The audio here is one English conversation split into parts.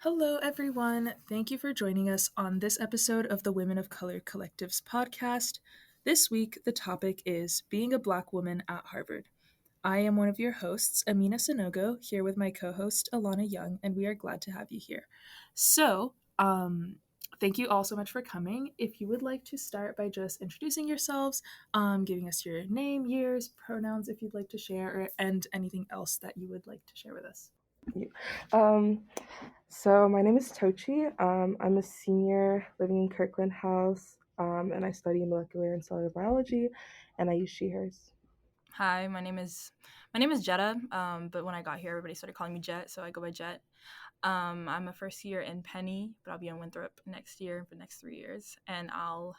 Hello, everyone. Thank you for joining us on this episode of the Women of Color Collectives podcast. This week, the topic is being a Black woman at Harvard. I am one of your hosts, Amina Sanogo, here with my co host, Alana Young, and we are glad to have you here. Thank you all so much for coming. If you would like to start by just introducing yourselves, giving us your name, years, pronouns if you'd like to share, and anything else that you would like to share with us. You. Um, so my name is Tochi. I'm a senior living in Kirkland House, and I study molecular and cellular biology, and I use she/hers. Hi, my name is Jetta. But when I got here, everybody started calling me Jet, so I go by Jet. I'm a first year in Penny, but I'll be in Winthrop next year for the next 3 years, and I'll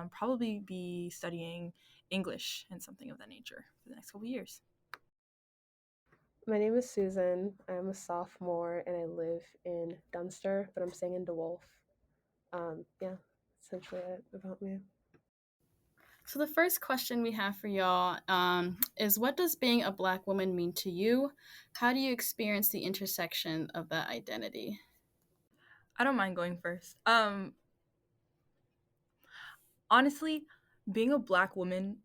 probably be studying English and something of that nature for the next couple years. My name is Susan. I'm a sophomore and I live in Dunster, but I'm staying in DeWolf. Yeah, essentially it about me. So the first question we have for y'all is what does being a Black woman mean to you? How do you experience the intersection of that identity? I don't mind going first. Honestly, being a Black woman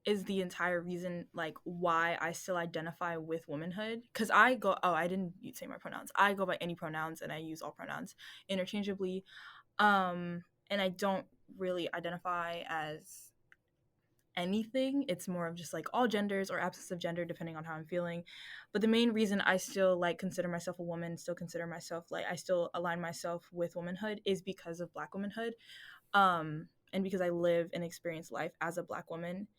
is the entire reason why I still identify with womanhood, because I didn't say my pronouns. I go by any pronouns and I use all pronouns interchangeably. And I don't really identify as anything. It's more of just like all genders or absence of gender depending on how I'm feeling. But the main reason I still consider myself a woman, still consider myself I still align myself with womanhood is because of Black womanhood. And because I live and experience life as a Black woman.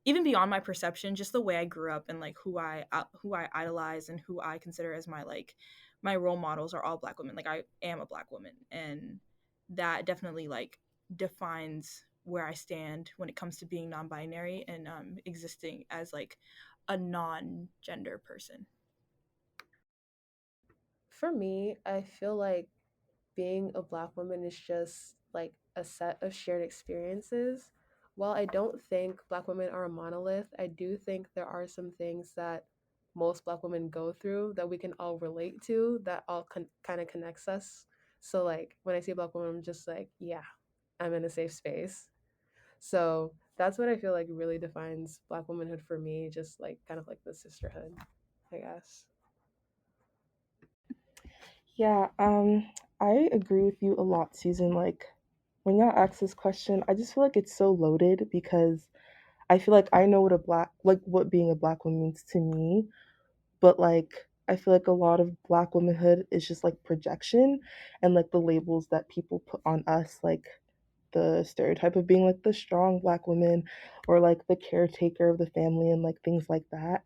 Even beyond my perception, just the way I grew up and who I idolize and who I consider as my role models are all Black women. Like, I am a Black woman, and that definitely defines where I stand when it comes to being non-binary and existing as a non-gender person. For me, I feel like being a Black woman is just like a set of shared experiences. While I don't think Black women are a monolith, I do think there are some things that most Black women go through that we can all relate to, that all kind of connects us. So, like, when I see a Black woman, I'm just like, yeah, I'm in a safe space. So that's what I feel like really defines Black womanhood for me, just like kind of like the sisterhood, I guess. Yeah, I agree with you a lot, Susan. Like, when y'all ask this question, I just feel like it's so loaded because I feel like I know what being a Black woman means to me, but I feel like a lot of Black womanhood is just like projection and like the labels that people put on us, like the stereotype of being like the strong Black woman or like the caretaker of the family and like things like that.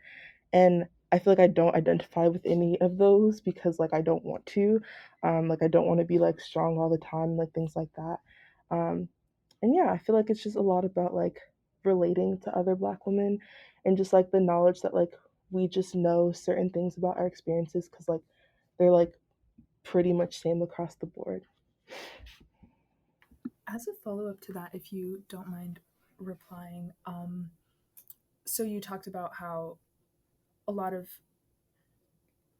And I feel like I don't identify with any of those because like I don't want to. Like I don't want to be like strong all the time, like things like that. Um, and yeah, I feel like it's just a lot about like relating to other Black women and just like the knowledge that like we just know certain things about our experiences because like they're like pretty much same across the board. As a follow up to that, if you don't mind replying, so you talked about how a lot of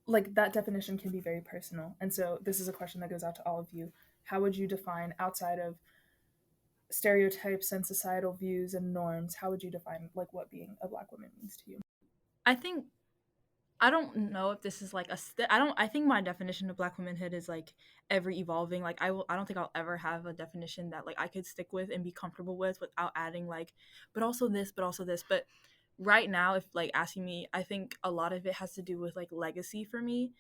that definition can be very personal. And so this is a question that goes out to all of you. How would you define, outside of stereotypes and societal views and norms, how would you define what being a Black woman means to you? I think I don't know if this is I don't I think my definition of Black womanhood is ever evolving. I don't think I'll ever have a definition that I could stick with and be comfortable with without adding but also this, but also this. But right now, if asking me, I think a lot of it has to do with legacy for me,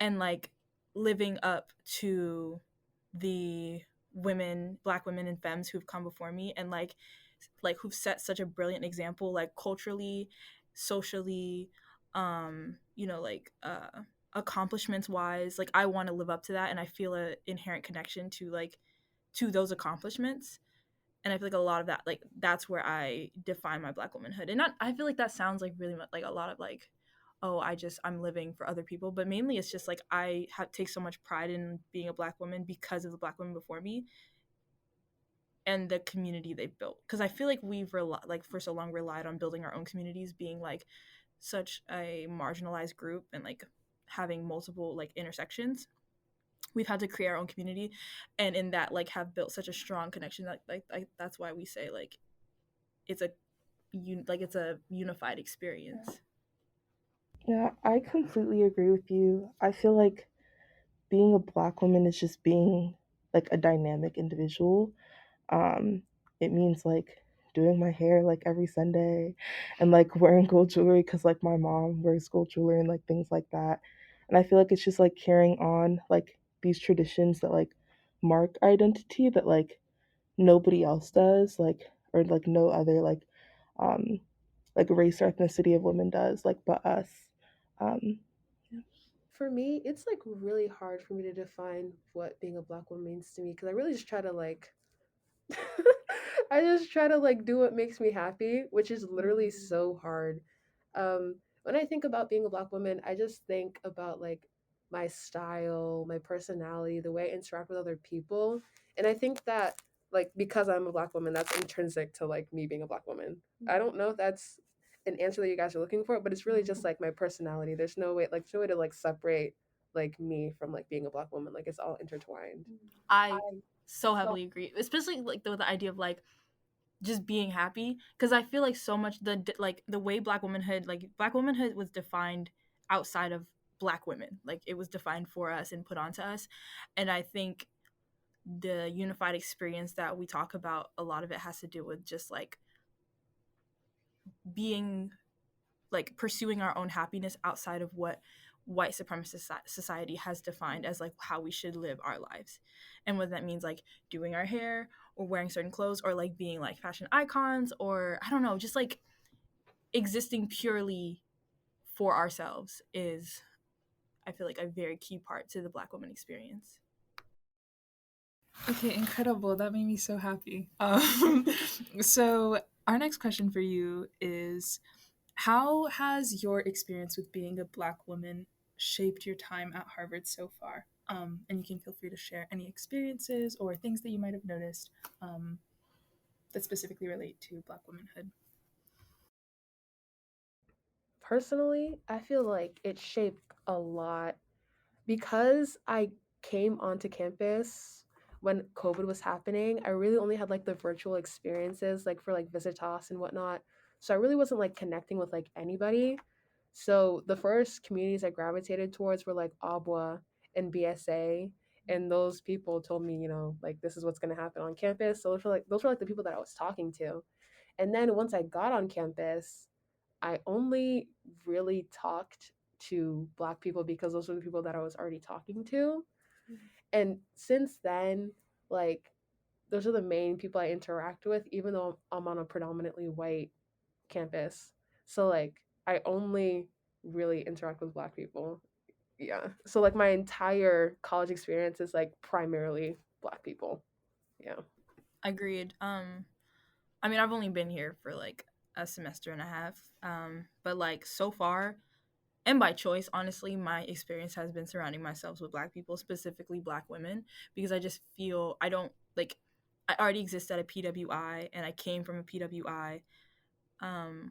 and living up to the Black women and femmes who've come before me, and who've set such a brilliant example, culturally, socially, accomplishments wise. I want to live up to that, and I feel an inherent connection to those accomplishments. And I feel like a lot of that, that's where I define my Black womanhood. And not, I feel like that sounds really much like a lot of oh, I'm living for other people, but mainly it's just take so much pride in being a Black woman because of the Black women before me and the community they've built. Because I feel like we've for so long relied on building our own communities, being such a marginalized group, and having multiple like intersections, we've had to create our own community, and in that like have built such a strong connection that like that's why we say like it's a it's a unified experience. Yeah, I completely agree with you. I feel like being a black woman is just being like a dynamic individual. Um, it means like doing my hair like every Sunday and like wearing gold jewelry because like my mom wears gold jewelry and like things like that. And I feel like it's just like carrying on like these traditions that like mark our identity that like nobody else does, like or like no other um like race or ethnicity of women does, like but us. Um, For me, it's like really hard for me to define what being a black woman means to me because I really just try to like I just try to like do what makes me happy, which is literally so hard. When I think about being a black woman, I just think about like my style, my personality, the way I interact with other people. And I think that like because I'm a black woman, that's intrinsic to like me being a black woman. I don't know if that's an answer that you guys are looking for, but it's really just like my personality. There's no way there's no way to like separate like me from like being a black woman. Like it's all intertwined. I so heavily agree, especially like the idea of like just being happy, because I feel like so much the way black womanhood was defined outside of black women, like it was defined for us and put onto us. And I think the unified experience that we talk about, a lot of it has to do with just like being like pursuing our own happiness outside of what white supremacist society has defined as like how we should live our lives, and what that means, like doing our hair or wearing certain clothes or like being like fashion icons, or I don't know, just like existing purely for ourselves is, I feel like, a very key part to the black woman experience. Okay, incredible. That made me so happy. So our next question for you is, how has your experience with being a black woman shaped your time at Harvard so far? And you can feel free to share any experiences or things that you might have noticed that specifically relate to black womanhood. Personally, I feel like it shaped a lot because I came onto campus when COVID was happening. I really only had like the virtual experiences, like for like Visitas and whatnot. So I really wasn't like connecting with like anybody. So the first communities I gravitated towards were like ABWA and BSA. And those people told me, you know, like this is what's gonna happen on campus. So those were like the people that I was talking to. And then once I got on campus, I only really talked to black people because those were the people that I was already talking to. And since then, like those are the main people I interact with, even though I'm on a predominantly white campus. So like I only really interact with black people. Yeah. So like my entire college experience is like primarily black people. Yeah. Agreed. I mean, I've only been here for like a semester and a half, but like so far, and by choice, honestly, my experience has been surrounding myself with black people, specifically black women, because I just feel I don't like, I already exist at a PWI and I came from a PWI,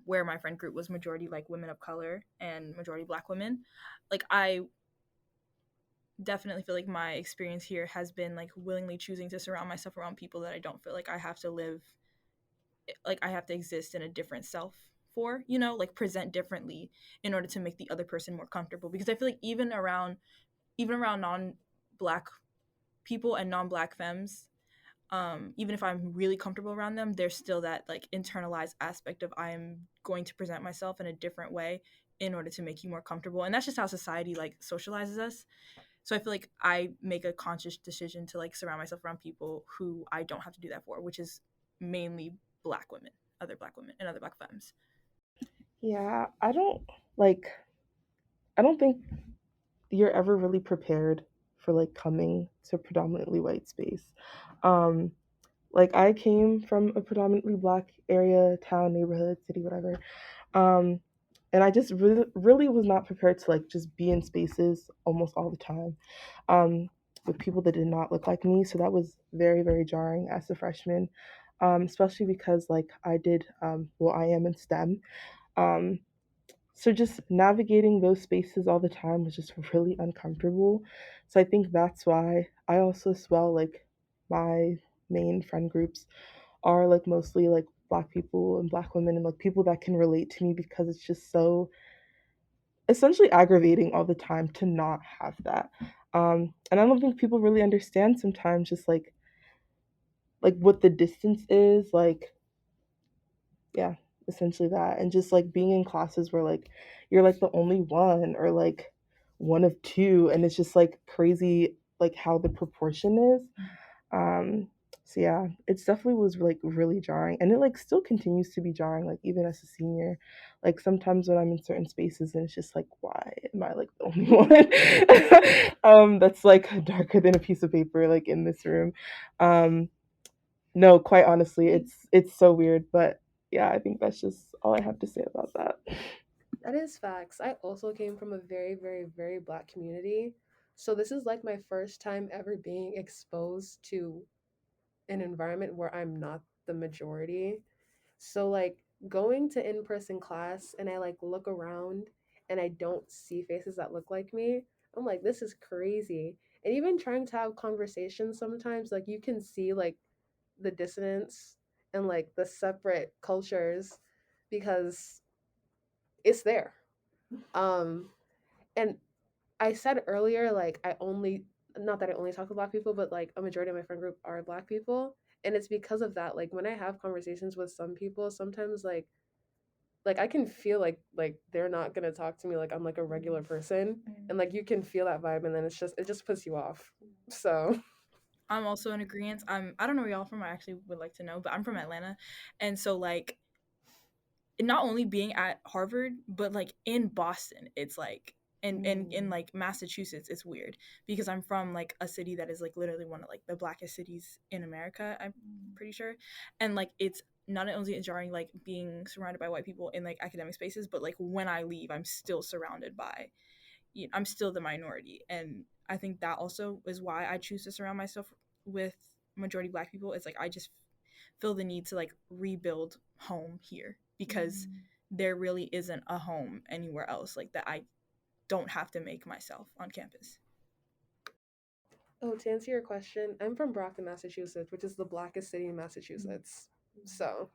where my friend group was majority like women of color and majority black women. Like I definitely feel like my experience here has been like willingly choosing to surround myself around people that I don't feel like I have to live, like I have to exist in a different self for, you know, like present differently in order to make the other person more comfortable. Because I feel like even around non-black people and non-black femmes, even if I'm really comfortable around them, there's still that like internalized aspect of I am going to present myself in a different way in order to make you more comfortable. And that's just how society like socializes us. So I feel like I make a conscious decision to like surround myself around people who I don't have to do that for, which is mainly black women, other black women, and other black femmes. yeah, like I don't think you're ever really prepared for like coming to predominantly white space. Um, like I came from a predominantly black area, town, neighborhood, city, whatever. Um, and I just really was not prepared to like just be in spaces almost all the time with people that did not look like me. So that was very, very jarring as a freshman, especially because like I did, well, I am in STEM. Um, So just navigating those spaces all the time was just really uncomfortable. So I think that's why I also as well, like, my main friend groups are like mostly like black people and black women and like people that can relate to me, because it's just so essentially aggravating all the time to not have that. And I don't think people really understand sometimes just like what the distance is, like, yeah, essentially that. And just like being in classes where like you're like the only one or like one of two, and it's just like crazy like how the proportion is. um so yeah, it's definitely was like really jarring, and it like still continues to be jarring like even as a senior. Like sometimes when I'm in certain spaces and it's just like, why am I like the only one that's like darker than a piece of paper like in this room. No, quite honestly, it's so weird, but yeah, I think that's just all I have to say about that. That is facts. I also came from a very, very, very black community. So this is like my first time ever being exposed to an environment where I'm not the majority. So like going to in-person class and I like look around and I don't see faces that look like me. I'm like, this is crazy. And even trying to have conversations sometimes, like you can see like the dissonance and like the separate cultures because it's there. Um and I said earlier, like I only not that I only talk to black people, but like a majority of my friend group are black people. And it's because of that. Like when I have conversations with some people, sometimes like I can feel like they're not gonna talk to me like I'm like a regular person. And like you can feel that vibe and then it just puts you off. So I'm also in agreement. I don't know where y'all from. I actually would like to know, but I'm from Atlanta, and so like not only being at Harvard, but like in Boston, it's like in like Massachusetts, it's weird because I'm from like a city that is like literally one of like the blackest cities in America, I'm pretty sure. And like it's not only jarring like being surrounded by white people in like academic spaces, but like when I leave, I'm still surrounded by, you know, I'm still the minority. And I think that also is why I choose to surround myself with majority black people. It's like I just feel the need to like rebuild home here because there really isn't a home anywhere else like that I don't have to make myself on campus. oh, to answer your question, I'm from Brockton, Massachusetts, which is the blackest city in Massachusetts. So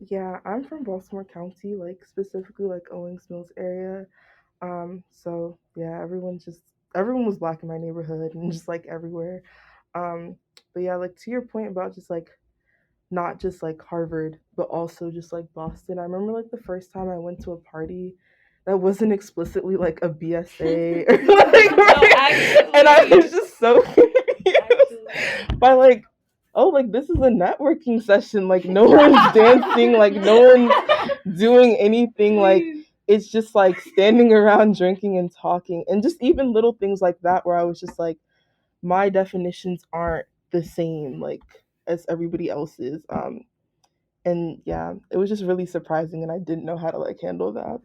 Yeah, I'm from Baltimore County, like specifically like Owings Mills area. So yeah, everyone was black in my neighborhood and just like everywhere. But yeah, like to your point about just like not just like Harvard, but also just like Boston. I remember like the first time I went to a party that wasn't explicitly like a BSA or like, No, and I was actually. just so confused by like, oh, like this is a networking session. Like no one's dancing, like no one's doing anything. Like it's just like standing around drinking and talking, and just even little things like that where I was just like, my definitions aren't the same like as everybody else's. And yeah, it was just really surprising, and I didn't know how to like handle that.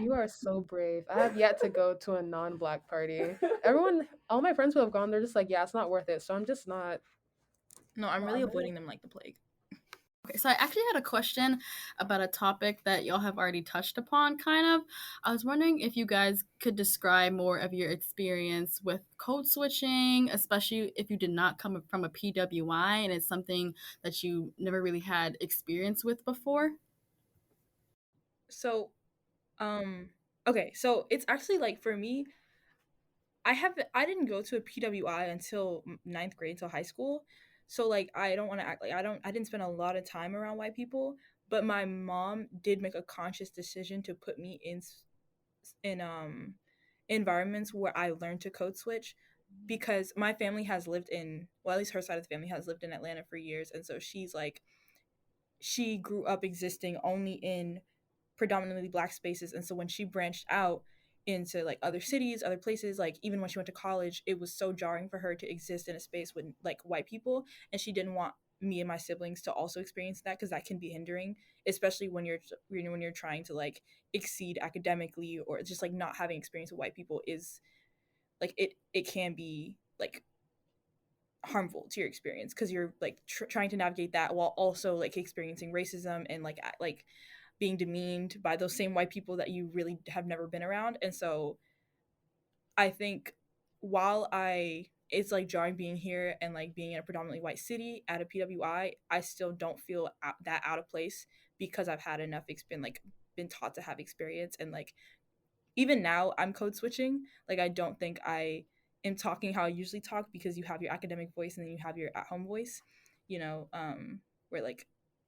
you are so brave. I have yet to go to a non-black party. Everyone, all my friends who have gone, they're just like, yeah, it's not worth it. So I'm just not. No, I'm really avoiding them like the plague. Okay, so I actually had a question about a topic that y'all have already touched upon, kind of. I was wondering if you guys could describe more of your experience with code switching, especially if you did not come from a PWI and it's something that you never really had experience with before. So okay, so it's actually like for me, I didn't go to a PWI until ninth grade, until high school. So like I don't want to act like I didn't spend a lot of time around white people, but my mom did make a conscious decision to put me in environments where I learned to code switch because my family has lived in, well, at least her side of the family has lived in Atlanta for years, and so she's like she grew up existing only in predominantly black spaces, and so when she branched out into like other cities, other places, like even when she went to college, it was so jarring for her to exist in a space with like white people, and she didn't want me and my siblings to also experience that because that can be hindering, especially when you're trying to like exceed academically, or just like not having experience with white people is like it can be like harmful to your experience because you're like trying to navigate that while also like experiencing racism and like being demeaned by those same white people that you really have never been around. And so I think while it's like jarring being here and like being in a predominantly white city at a PWI, I still don't feel that out of place because I've had enough been taught to have experience. And like even now I'm code switching. Like I don't think I am talking how I usually talk, because you have your academic voice and then you have your at home voice, where like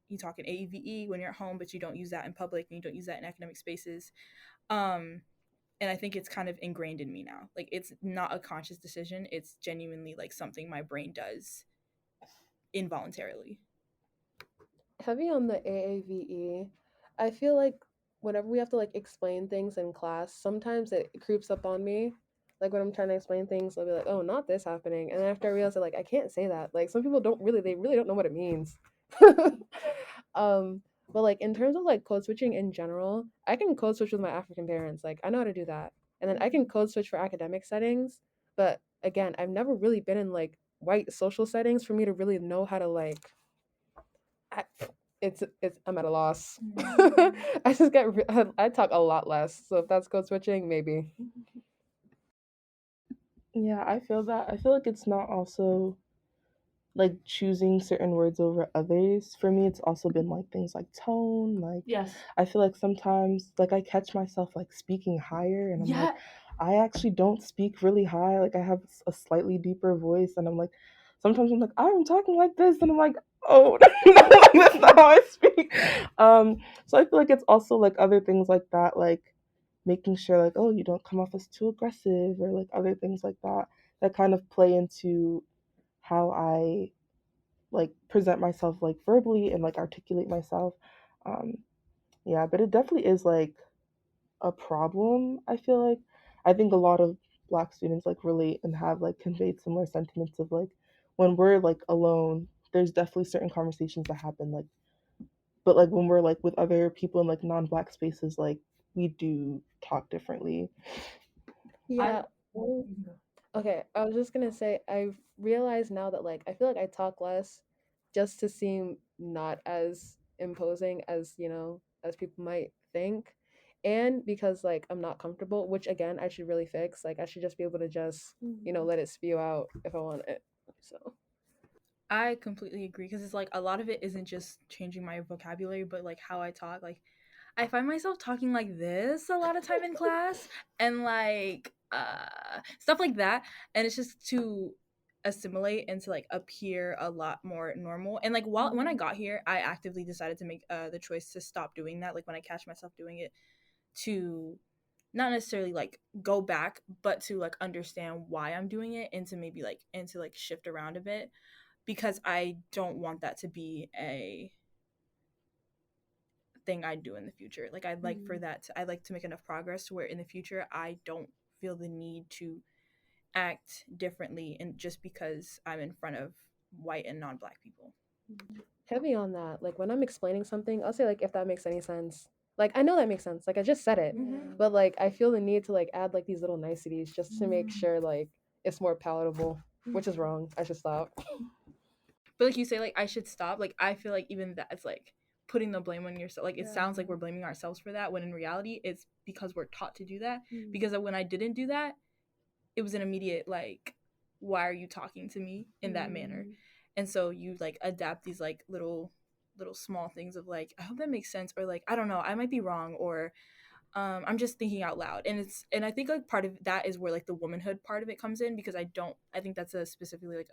you talk in AEVE when you're at home, but you don't use that in public and you don't use that in academic spaces. And I think it's kind of ingrained in me now. Like it's not a conscious decision. It's genuinely like something my brain does involuntarily. Heavy on the AAVE. I feel like whenever we have to like explain things in class, sometimes it creeps up on me. Like when I'm trying to explain things, I'll be like, "Oh, not this happening," and then after I realize that like I can't say that. Like some people they really don't know what it means. But like in terms of like code switching in general, I can code switch with my African parents. Like I know how to do that, and then I can code switch for academic settings. But again, I've never really been in like white social settings for me to really know how to like I, it's I'm at a loss. I just I talk a lot less. So if that's code switching, maybe. Yeah, I feel that. I feel like it's not also like choosing certain words over others. For me, it's also been like things like tone. Like, Yes. I feel like sometimes like I catch myself like speaking higher, and I'm like, I actually don't speak really high. Like I have a slightly deeper voice, and I'm like, sometimes I'm like, I'm talking like this, and I'm like, oh no, that's not how I speak. So I feel like it's also like other things like that, like making sure like, oh, you don't come off as too aggressive, or like other things like that that kind of play into how I like present myself like verbally and like articulate myself. Um, yeah, but it definitely is like a problem. I feel like I think a lot of Black students like relate and have like conveyed similar sentiments of like when we're like alone, there's definitely certain conversations that happen like, but like when we're like with other people in like non-Black spaces, like we do talk differently. Yeah. Okay, I was just gonna say I've realized now that like I feel like I talk less just to seem not as imposing as, as people might think. And because like I'm not comfortable, which again I should really fix. Like I should just be able to just, let it spew out if I want it. So I completely agree, because it's like a lot of it isn't just changing my vocabulary, but like how I talk. Like I find myself talking like this a lot of time in class, and like stuff like that, and it's just to assimilate and to like appear a lot more normal. And like when I got here, I actively decided to make the choice to stop doing that. Like when I catch myself doing it, to not necessarily like go back, but to like understand why I'm doing it, and to maybe like shift around a bit, because I don't want that to be a thing I do in the future. Like I'd like for that I'd like to make enough progress to where in the future I don't feel the need to act differently, and just because I'm in front of white and non-Black people. heavy on that. Like when I'm explaining something, I'll say like if that makes any sense. Like I know that makes sense. Like I just said it. But like I feel the need to like add like these little niceties just to make sure like it's more palatable, which is wrong. I should stop. But like you say, like I should stop. Like I feel like even that's like putting the blame on yourself. Like it sounds like we're blaming ourselves for that, when in reality it's because we're taught to do that. Because when I didn't do that, it was an immediate like, why are you talking to me in that manner? And so you like adapt these like little small things of like, I hope that makes sense, or like I don't know, I might be wrong, or I'm just thinking out loud. And I think like part of that is where like the womanhood part of it comes in, because I think that's a specifically like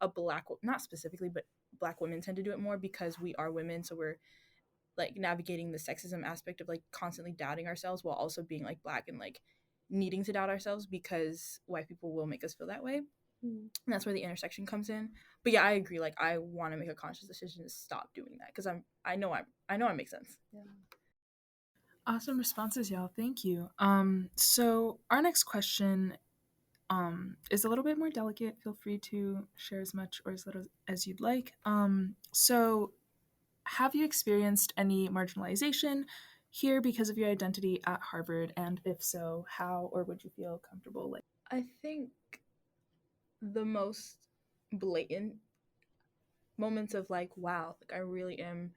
a Black, not specifically, but Black women tend to do it more because we are women, so we're like navigating the sexism aspect of like constantly doubting ourselves while also being like Black and like needing to doubt ourselves because white people will make us feel that way. And that's where the intersection comes in. But yeah, I agree. Like I want to make a conscious decision to stop doing that, because I know I make sense. Yeah. Awesome responses, y'all. Thank you. So our next question is a little bit more delicate. Feel free to share as much or as little as you'd like. So have you experienced any marginalization here because of your identity at Harvard? And if so, how, or would you feel comfortable like? I think the most blatant moments of like, wow, like I really am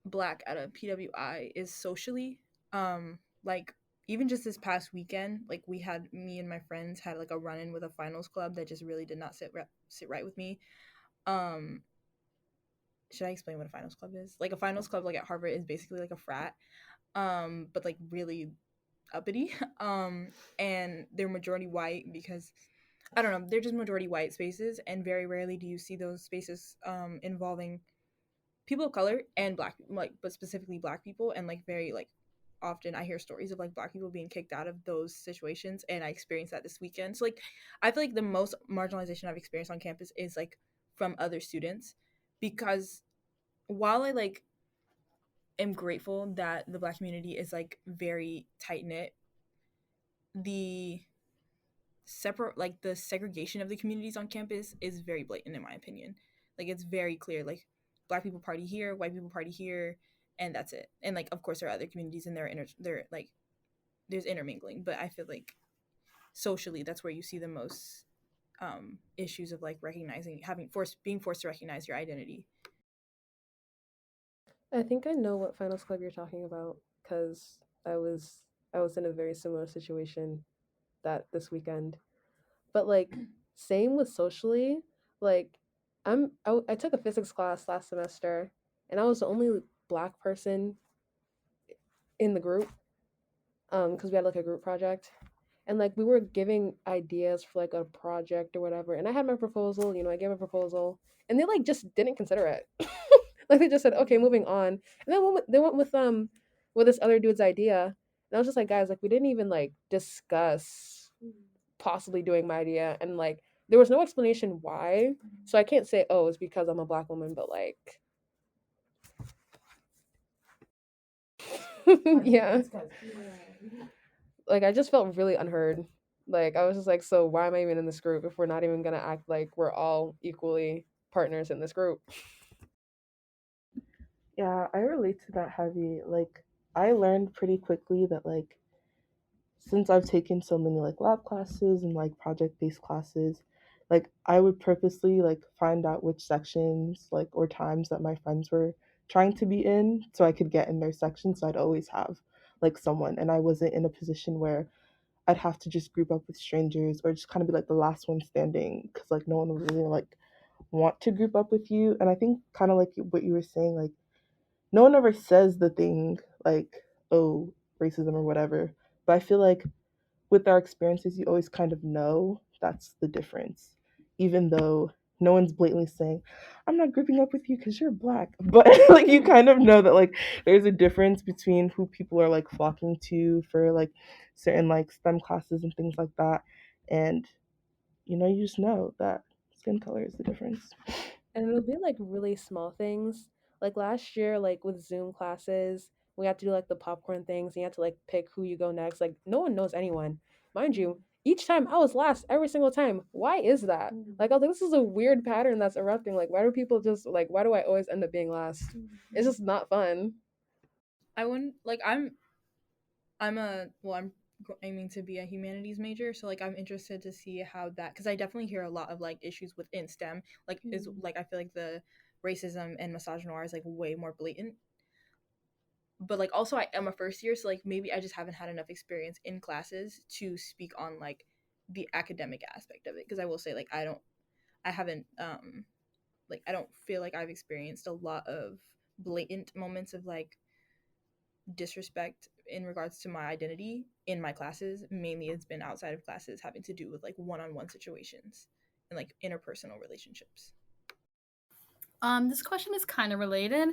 black at a PWI is socially. Like even just this past weekend, like me and my friends had like a run in with a finals club that just really did not sit right with me. Um, should I explain what a finals club is? Like a finals club, like at Harvard, is basically like a frat, but like really uppity. And they're majority white because I don't know, they're just majority white spaces, and very rarely do you see those spaces involving people of color and black, like, but specifically black people. And like very like often I hear stories of like black people being kicked out of those situations, and I experienced that this weekend. So like I feel like the most marginalization I've experienced on campus is like from other students, because while I like am grateful that the black community is like very tight knit, the the segregation of the communities on campus is very blatant in my opinion. Like it's very clear, like black people party here, white people party here, and that's it. And like of course there are other communities and they're like there's intermingling, but I feel like socially that's where you see the most issues of like recognizing, being forced to recognize your identity. I think I know what finals club you're talking about because I was in a very similar situation that this weekend. But like same with socially, like I took a physics class last semester and I was the only black person in the group because we had like a group project and like we were giving ideas for like a project or whatever and I had my proposal, I gave a proposal and they like just didn't consider it. Like they just said okay, moving on. And then they went with this other dude's idea and I was just like guys, like we didn't even like discuss possibly doing my idea and like there was no explanation why, so I can't say oh it's because I'm a black woman, but like yeah, like I just felt really unheard. Like I was just like, so why am I even in this group if we're not even gonna act like we're all equally partners in this group? Yeah, I relate to that heavy. Like, I learned pretty quickly that, like, since I've taken so many, like, lab classes and, like, project based classes, like, I would purposely, like, find out which sections, like, or times that my friends were trying to be in so I could get in their section. So I'd always have, like, someone. And I wasn't in a position where I'd have to just group up with strangers or just kind of be, like, the last one standing because, like, no one would really, like, want to group up with you. And I think, kind of like what you were saying, like, no one ever says the thing like, oh, racism or whatever. But I feel like with our experiences, you always kind of know that's the difference, even though no one's blatantly saying, I'm not grouping up with you because you're black. But like, you kind of know that like there's a difference between who people are like flocking to for like certain like STEM classes and things like that. And, you just know that skin color is the difference. And it'll be like really small things. Like last year, like with Zoom classes, we had to do like the popcorn things. And you had to like pick who you go next. Like no one knows anyone, mind you. Each time I was last every single time. Why is that? Like I was like, this is a weird pattern that's erupting. Like why do people just like why do I always end up being last? It's just not fun. I wouldn't like I'm aiming to be a humanities major, so like I'm interested to see how that, because I definitely hear a lot of like issues within STEM, like is like I feel like the racism and misogynoir is like way more blatant. But like also I am a first year, so like maybe I just haven't had enough experience in classes to speak on like the academic aspect of it, because I will say like I haven't like I don't feel like I've experienced a lot of blatant moments of like disrespect in regards to my identity in my classes. Mainly it's been outside of classes, having to do with like one-on-one situations and like interpersonal relationships. This question is kind of related.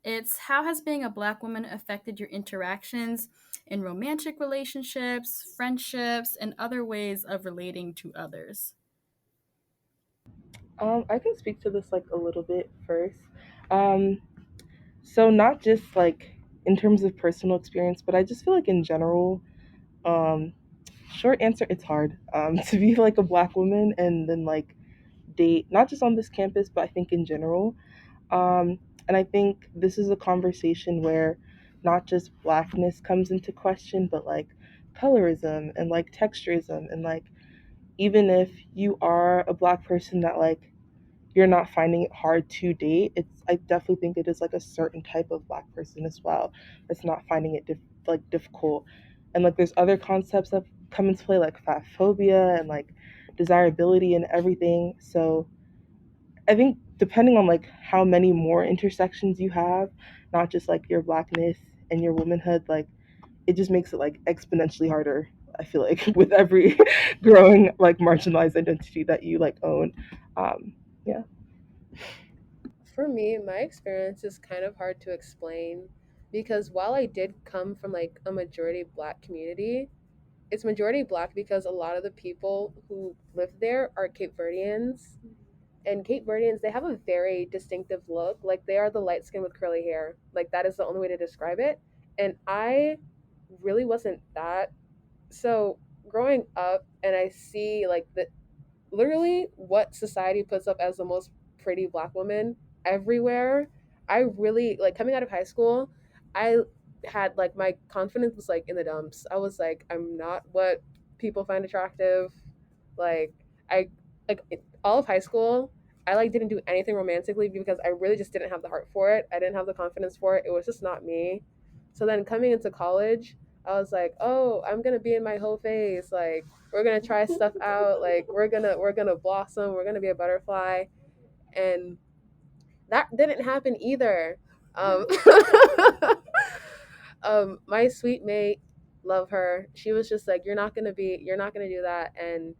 It's how has being a black woman affected your interactions in romantic relationships, friendships, and other ways of relating to others? I can speak to this like a little bit first. Um, so not just like in terms of personal experience, but I just feel like in general, um, short answer, it's hard to be like a black woman and then like date, not just on this campus, but I think in general. Um, and I think this is a conversation where not just blackness comes into question, but like colorism and like texturism and like even if you are a black person that like you're not finding it hard to date, I definitely think it is like a certain type of black person as well that's not finding it like difficult. And like there's other concepts that come into play like fat phobia and like desirability and everything. So I think depending on like how many more intersections you have, not just like your blackness and your womanhood, like it just makes it like exponentially harder. I feel like with every growing like marginalized identity that you like own. Yeah. For me, my experience is kind of hard to explain because while I did come from like a majority black community, it's majority black because a lot of the people who live there are Cape Verdeans. And Cape Verdeans, they have a very distinctive look. Like they are the light skin with curly hair. Like that is the only way to describe it. And I really wasn't that. So growing up and I see like the literally what society puts up as the most pretty black woman everywhere. I really like coming out of high school, I had like my confidence was like in the dumps. I was like, I'm not what people find attractive. Like I like all of high school, I like didn't do anything romantically because I really just didn't have the heart for it. I didn't have the confidence for it. It was just not me. So then coming into college, I was like, oh, I'm gonna be in my whole phase. Like we're gonna try stuff out. Like we're gonna blossom. We're gonna be a butterfly, and that didn't happen either. Um, my sweet mate, love her. She was just like, you're not gonna do that, and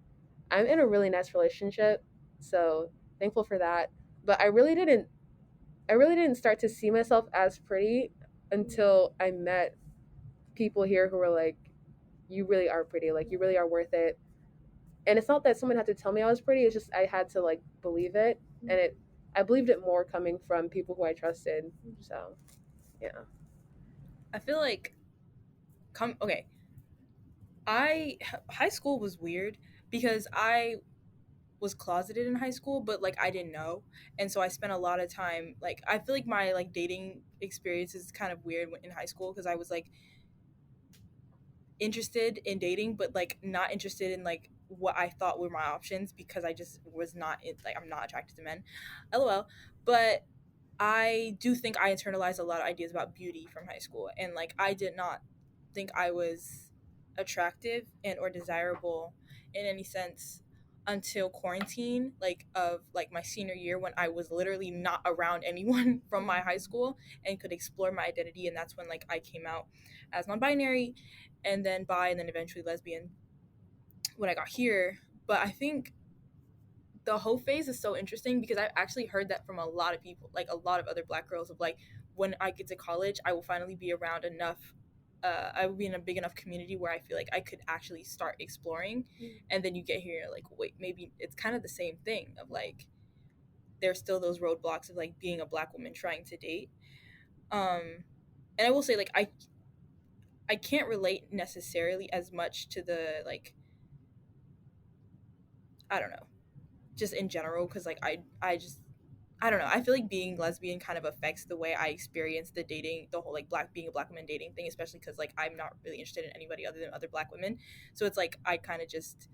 I'm in a really nice relationship, so thankful for that. But I really didn't start to see myself as pretty until I met people here who were like, you really are pretty. Like you really are worth it. And it's not that someone had to tell me I was pretty, it's just I had to like believe it, and it I believed it more coming from people who I trusted. So yeah. I feel like okay. High school was weird because I was closeted in high school, but like I didn't know, and so I spent a lot of time like I feel like my like dating experience is kind of weird in high school because I was like interested in dating, but like not interested in like what I thought were my options because I just was not like I'm not attracted to men, lol. But I do think I internalized a lot of ideas about beauty from high school, and like I did not think I was attractive and or desirable in any sense until quarantine, like of like my senior year when I was literally not around anyone from my high school and could explore my identity, and that's when like I came out as non-binary and then bi and then eventually lesbian when I got here. But I think the whole phase is so interesting because I've actually heard that from a lot of people, like a lot of other black girls, of like when I get to college, I will finally be around enough. I will be in a big enough community where I feel like I could actually start exploring. And then you get here, like, wait, maybe it's kind of the same thing of like, there's still those roadblocks of like being a black woman trying to date. And I will say, like, I can't relate necessarily as much to the like, I don't know, just in general because like I don't know. I feel like being lesbian kind of affects the way I experience the dating, the whole like being a black woman dating thing, especially because like I'm not really interested in anybody other than other black women. So it's like I kind of just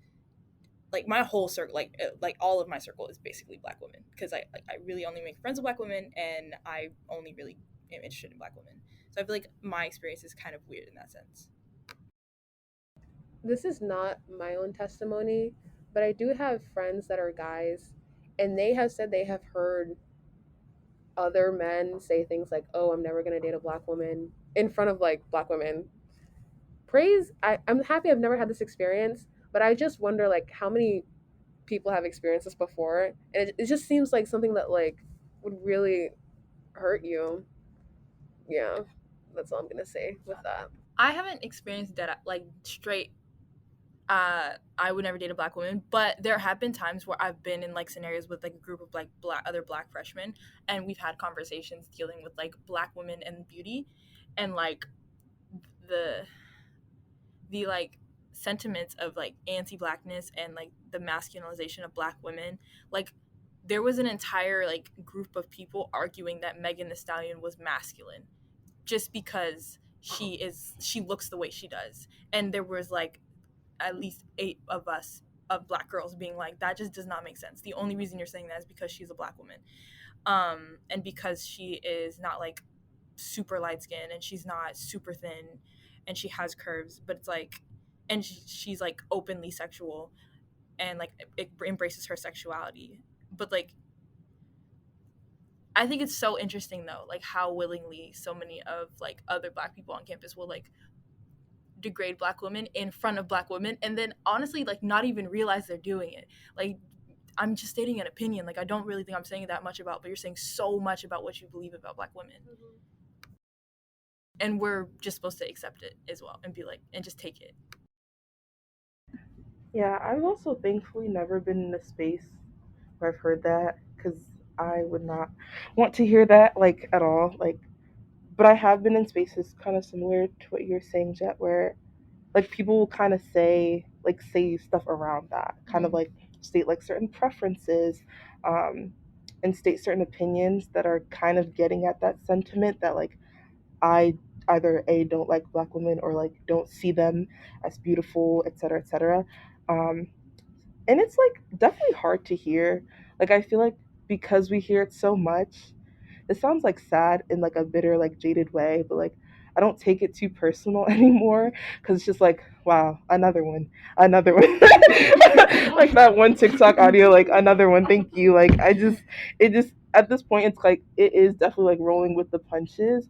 like my whole circle, like all of my circle is basically black women because I really only make friends with black women and I only really am interested in black women. So I feel like my experience is kind of weird in that sense. This is not my own testimony, but I do have friends that are guys, and they have said they have heard other men say things like, "Oh, I'm never gonna date a black woman" in front of like black women. I'm happy I've never had this experience, but I just wonder like how many people have experienced this before, and it just seems like something that like would really hurt you. Yeah, that's all I'm gonna say with that. I haven't experienced that like straight I would never date a black woman, but there have been times where I've been in like scenarios with like a group of like other black freshmen, and we've had conversations dealing with like black women and beauty, and like the like sentiments of like anti-blackness and like the masculinization of black women. Like there was an entire like group of people arguing that Megan Thee Stallion was masculine just because she looks the way she does, and there was like at least 8 of us of Black girls being like, that just does not make sense. The only reason you're saying that is because she's a Black woman, and because she is not like super light skinned and she's not super thin and she has curves, but it's like, and she's like openly sexual and like it embraces her sexuality. But like, I think it's so interesting though, like how willingly so many of like other Black people on campus will like degrade Black women in front of Black women, and then honestly like not even realize they're doing it. Like, I'm just stating an opinion. Like, I don't really think I'm saying that much about, but you're saying so much about what you believe about Black women. And we're just supposed to accept it as well and be like, and just take it. Yeah, I've also thankfully never been in a space where I've heard that because I would not want to hear that like at all. Like, but I have been in spaces kind of similar to what you're saying, Jet, where like people will kind of say stuff around that, kind of like state like certain preferences, um, and state certain opinions that are kind of getting at that sentiment that like I either a don't like Black women or like don't see them as beautiful, etc., etc. Um, and it's like definitely hard to hear. Like I feel like because we hear it so much, it sounds like sad in like a bitter, like jaded way, but like I don't take it too personal anymore because it's just like, wow, another one, like that one TikTok audio, like another one, thank you. Like it just at this point, it's like it is definitely like rolling with the punches,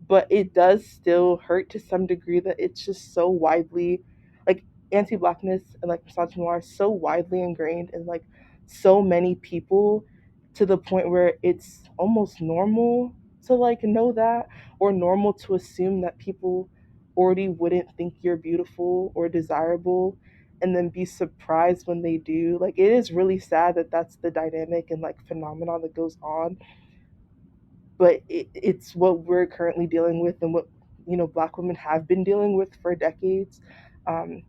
but it does still hurt to some degree that it's just so widely like anti-blackness and like misogyny are so widely ingrained in like so many people to the point where it's almost normal to like know that, or normal to assume that people already wouldn't think you're beautiful or desirable and then be surprised when they do. Like it is really sad that that's the dynamic and like phenomenon that goes on, but it's what we're currently dealing with and what Black women have been dealing with for decades. um,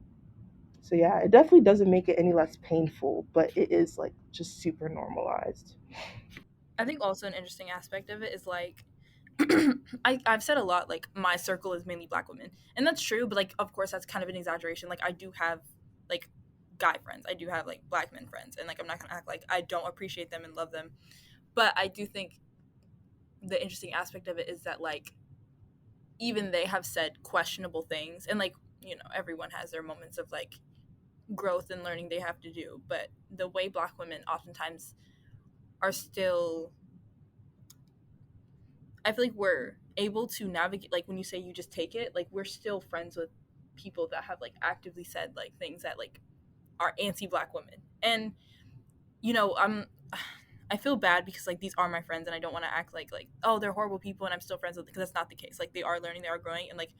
so yeah, it definitely doesn't make it any less painful, but it is like just super normalized. I think also an interesting aspect of it is like, I've said a lot, like, my circle is mainly Black women. And that's true, but, like, of course, that's kind of an exaggeration. Like, I do have, like, guy friends. I do have, like, Black men friends. And, like, I'm not going to act like I don't appreciate them and love them. But I do think the interesting aspect of it is that, like, even they have said questionable things. And, like, everyone has their moments of, like, growth and learning they have to do. But the way Black women oftentimes are still, I feel like we're able to navigate, like when you say you just take it, like we're still friends with people that have like actively said like things that like are anti-Black women. And I'm I feel bad because like these are my friends and I don't want to act like oh they're horrible people and I'm still friends with them, because that's not the case. Like they are learning, they are growing, and like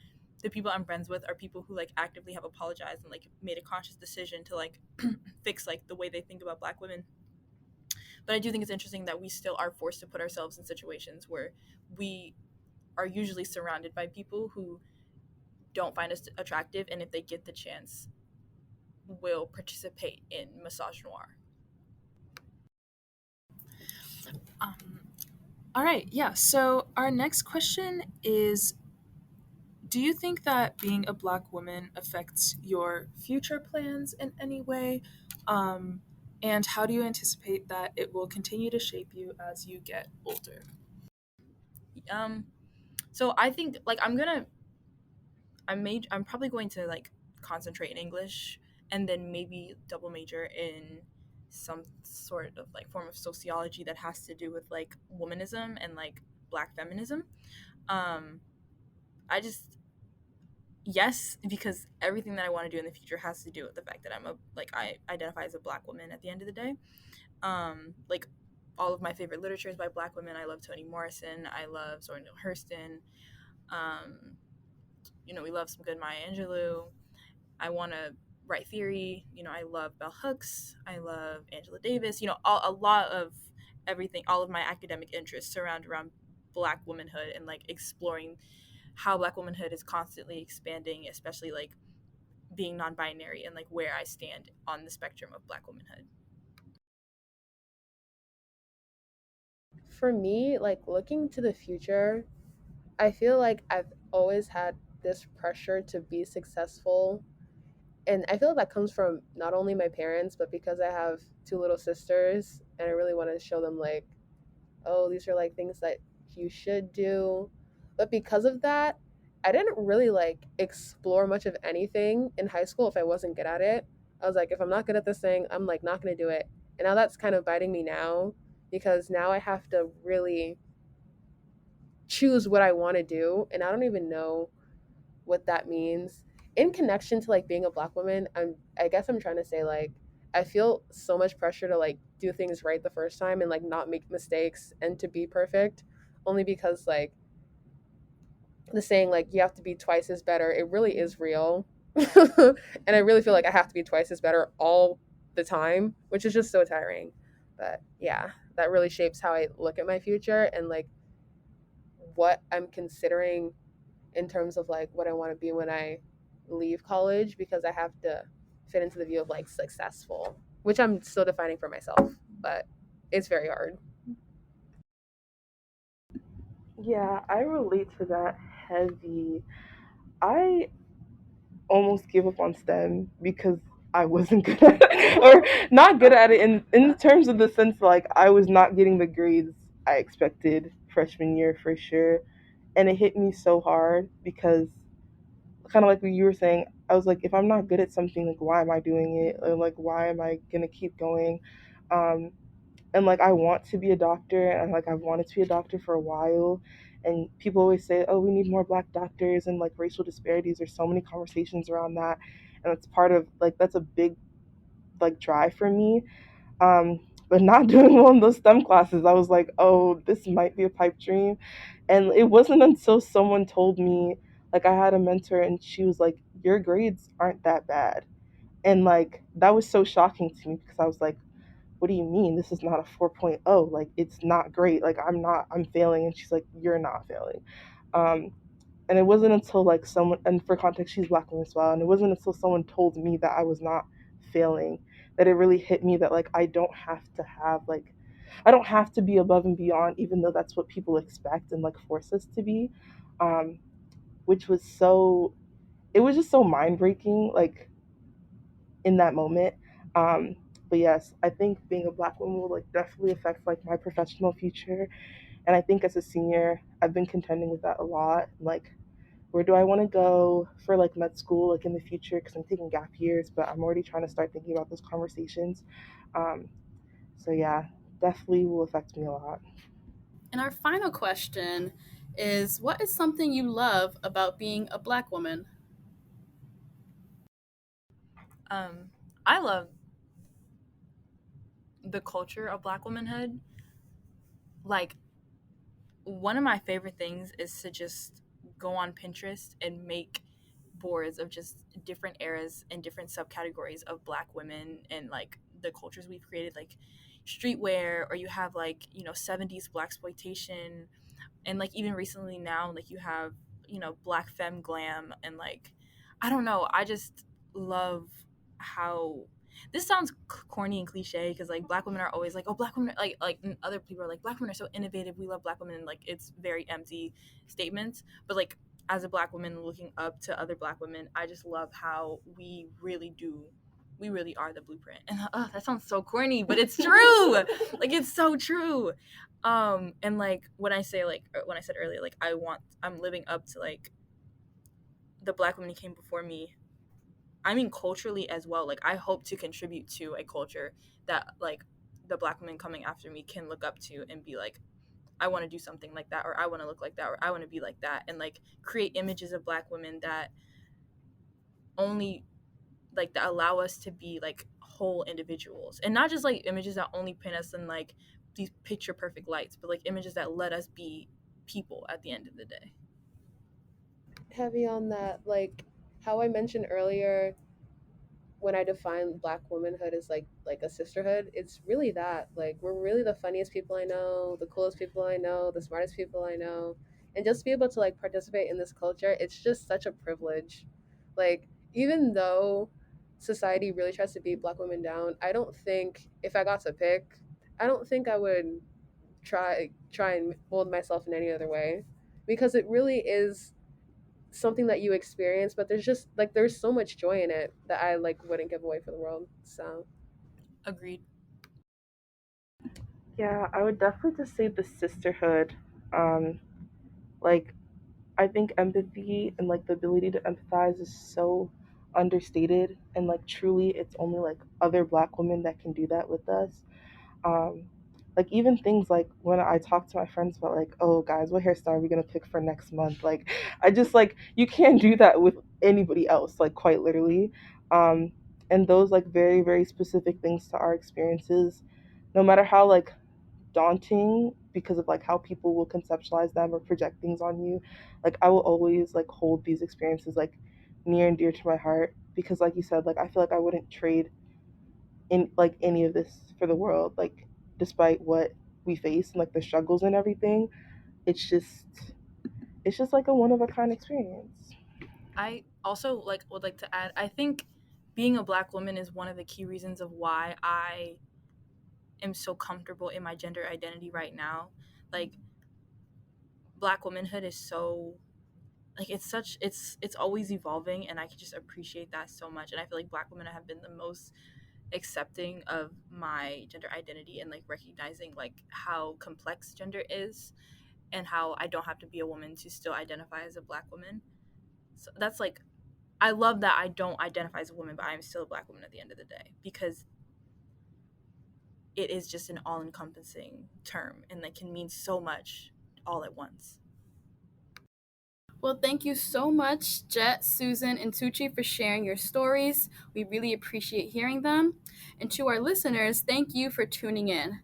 the people I'm friends with are people who like actively have apologized and like made a conscious decision to like fix like the way they think about Black women. But I do think it's interesting that we still are forced to put ourselves in situations where we are usually surrounded by people who don't find us attractive, and if they get the chance, will participate in misogynoir. Um, all right, yeah. So our next question is, do you think that being a Black woman affects your future plans in any way? And how do you anticipate that it will continue to shape you as you get older? Um, so I think like I'm probably going to like concentrate in English and then maybe double major in some sort of like form of sociology that has to do with like womanism and like Black feminism. Um, I just yes, because everything that I want to do in the future has to do with the fact that I identify as a Black woman at the end of the day. Like all of my favorite literature is by Black women. I love Toni Morrison. I love Zora Neale Hurston. Um, we love some good Maya Angelou. I want to write theory. I love bell hooks. I love Angela Davis. A lot of everything, all of my academic interests surround around Black womanhood and like exploring how Black womanhood is constantly expanding, especially like being non-binary and like where I stand on the spectrum of Black womanhood. For me, like looking to the future, I feel like I've always had this pressure to be successful And I feel like that comes from not only my parents, but because I have two little sisters, and I really want to show them like, oh, these are like things that you should do. But because of that, I didn't really like explore much of anything in high school if I wasn't good at it. I was like, if I'm not good at this thing, I'm like not gonna do it. And now that's kind of biting me now, because now I have to really choose what I want to do, and I don't even know what that means. In connection to like being a black woman, I guess I'm trying to say like I feel so much pressure to like do things right the first time and like not make mistakes and to be perfect, only because like the saying like you have to be twice as better, it really is real. And I really feel like I have to be twice as better all the time, which is just so tiring. But yeah, that really shapes how I look at my future and like what I'm considering in terms of like what I want to be when I leave college, because I have to fit into the view of like successful, which I'm still defining for myself, but it's very hard. Yeah, I relate to that heavy. I almost gave up on STEM because I wasn't good at it, or not good at it in terms of the sense like I was not getting the grades I expected freshman year for sure. And it hit me so hard because kind of like what you were saying, I was like, if I'm not good at something, like why am I doing it? Or like why am I gonna keep going? Um, and like I want to be a doctor, and like I've wanted to be a doctor for a while. And people always say, oh, we need more black doctors, and like racial disparities. There's so many conversations around that, and it's part of like that's a big like drive for me. But not doing well in those STEM classes, I was like, oh, this might be a pipe dream. And it wasn't until someone told me, like, I had a mentor and she was like, your grades aren't that bad. And like, that was so shocking to me because I was like, what do you mean? This is not a 4.0. Like, it's not great. Like, I'm failing. And she's like, you're not failing. Um, and it wasn't until like someone, and for context, she's black woman as well, and it wasn't until someone told me that I was not failing that it really hit me that like I don't have to be above and beyond, even though that's what people expect and like force us to be. um which was so, it was just so mind breaking, like in that moment. um but yes, I think being a black woman will like definitely affect like my professional future. And I think as a senior, I've been contending with that a lot. Like, where do I want to go for like med school, like in the future? Because I'm taking gap years, but I'm already trying to start thinking about those conversations. Um, so yeah, definitely will affect me a lot. And our final question is, what is something you love about being a black woman? Um, I love the culture of Black womanhood. Like, one of my favorite things is to just go on Pinterest and make boards of just different eras and different subcategories of Black women and like the cultures we've created, like streetwear, or you have like, 70s Black exploitation, and like even recently now, like you have, Black femme glam, and like, I don't know, I just love how this sounds corny and cliche because like Black women are always like, oh, Black women, like other people are like, Black women are so innovative, we love Black women, and like it's very empty statements. But like, as a Black woman looking up to other Black women, I just love how we really are the blueprint. And that sounds so corny, but it's true. Like, it's so true. And like when I say, like when I said earlier, like I'm living up to like the Black women who came before me, I mean culturally as well. Like, I hope to contribute to a culture that like the Black women coming after me can look up to and be like, I want to do something like that, or I want to look like that, or I want to be like that, and like create images of Black women that only like that allow us to be like whole individuals, and not just like images that only paint us in like these picture perfect lights, but like images that let us be people at the end of the day. Heavy on that, like how I mentioned earlier, when I define black womanhood as like a sisterhood, it's really that. Like we're really the funniest people I know, the coolest people I know, the smartest people I know. And just to be able to like participate in this culture, it's just such a privilege. Like even though society really tries to beat black women down, I don't think if I got to pick, I don't think I would try and mold myself in any other way, because it really is something that you experience, but there's so much joy in it that I like wouldn't give away for the world. So Agreed. Yeah, I would definitely just say the sisterhood. Um, like I think empathy and like the ability to empathize is so understated, and like truly it's only like other black women that can do that with us. Um, like even things like when I talk to my friends about like, oh guys, what hairstyle are we gonna pick for next month? Like I just like you can't do that with anybody else, like quite literally. Um, and those like very, very specific things to our experiences, no matter how like daunting because of like how people will conceptualize them or project things on you, like I will always like hold these experiences like near and dear to my heart because like you said, like I feel like I wouldn't trade in like any of this for the world, like despite what we face and like the struggles and everything. It's just it's just like a one of a kind experience. I also like would like to add, I think being a black woman is one of the key reasons of why I am so comfortable in my gender identity right now. Like black womanhood is so like it's always evolving, and I can just appreciate that so much. And I feel like black women have been the most accepting of my gender identity and like recognizing like how complex gender is and how I don't have to be a woman to still identify as a black woman. So that's like I love that I don't identify as a woman, but I am still a black woman at the end of the day because it is just an all-encompassing term and like can mean so much all at once. Well, thank you so much, Jet, Susan, and Tucci, for sharing your stories. We really appreciate hearing them. And to our listeners, thank you for tuning in.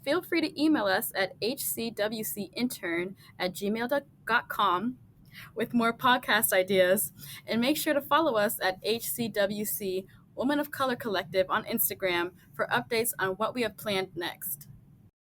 Feel free to email us at hcwcintern@gmail.com with more podcast ideas. And make sure to follow us at HCWC Women of Color Collective on Instagram for updates on what we have planned next.